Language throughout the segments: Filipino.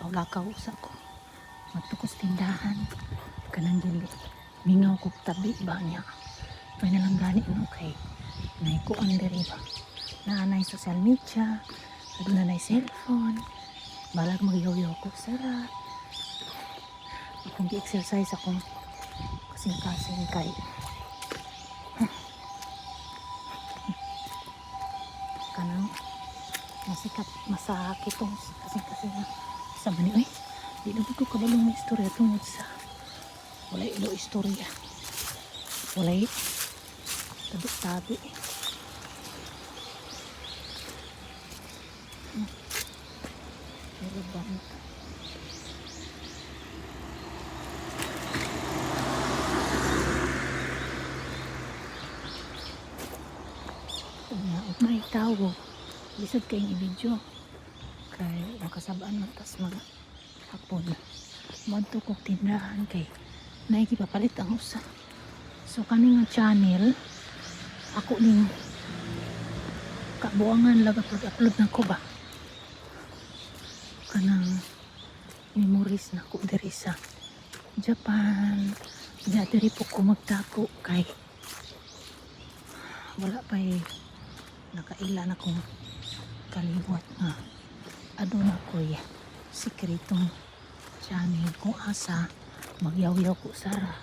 lakaw-lakaw sa ko. Matukos tindahan. Kanang dili. Mingaw ko tabi ba niya. May nalang gani no kay. Naikuan diri ba. Naanay social media. Nanay cellphone. Balag magyaw-yaw ko sara. Akong gi-exercise akong kasing-kasing kay. Kanang masikat masakit tong kasing-kasing sa mani. Uy, di na ko kabalong may istorya tungod sa walay ilo istorya. Walay tabi-tabi. Pero ba may tao lisod kayong i-video kay makasabaan matas mga hapon madto kong tindahan kay naikipapalit ang usa so kaning channel ako ning kabuangan laga upload na ko ba kanang memories na ko diri sa Japan diri po ko magtako kay wala pa'y nakaila na kong kaliwat nga aduna ko'y sikretong channel kung asa magyaw-yaw ko sara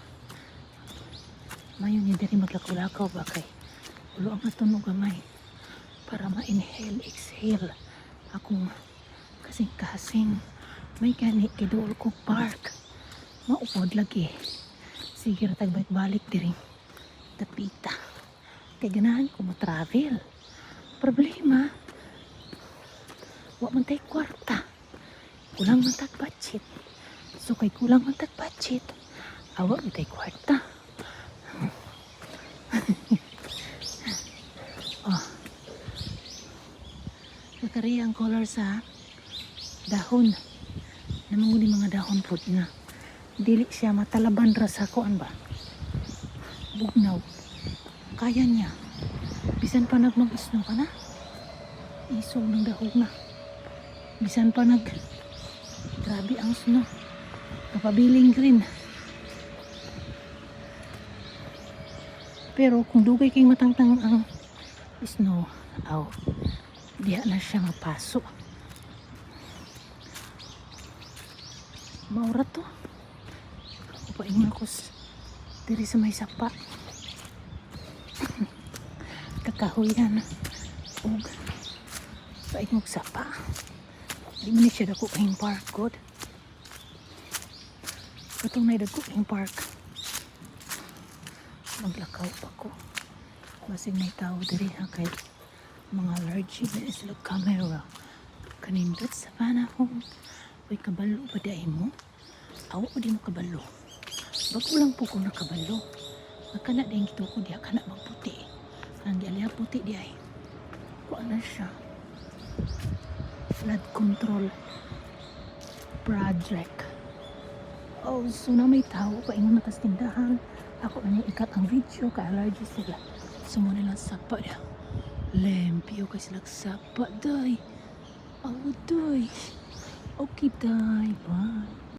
mayon ni diri maglakaw-lakaw ba kay ulo ang natunog gamay para ma-inhale exhale akong kasing-kasing may gani kiduol ko park maupod lagi sige tagbalik-balik diri tapita kay ganahan ko mo-travel problema wa man tay kwarta kulang man tag budget so kay kulang man tag budget awa man tay kwarta oh nakari ang color sa dahon namanguni mga dahon pod nga dili siya matalaban ra sa kuan ba bugnaw kaya niya bisan pa nagmag-isno ka na isog ng dahog na bisan pa grabe ang snow kapabiling green pero kung dugay kay matangtang ang snow aw diha na siya mapaso maura to upaingon ko diri sa may sapa kakahuyan ug paingog sapa di man siya dako kayong park god katong may dako kayong park maglakaw pa ko basig may tao diri ha kay mga allergy na islog camera kanindot sa panahon uy kabalo ba di mo awa pa di mo kabalo bago lang po ko nakabalo nakana din gito ko diya kana magputi ang diya puti di ay kuha na siya flood control project oh so na may tao paingon na tindahan ako na ikat ang video ka allergy sila sumuna lang sapa niya lempyo kasi sila sapa day oh day okay day bye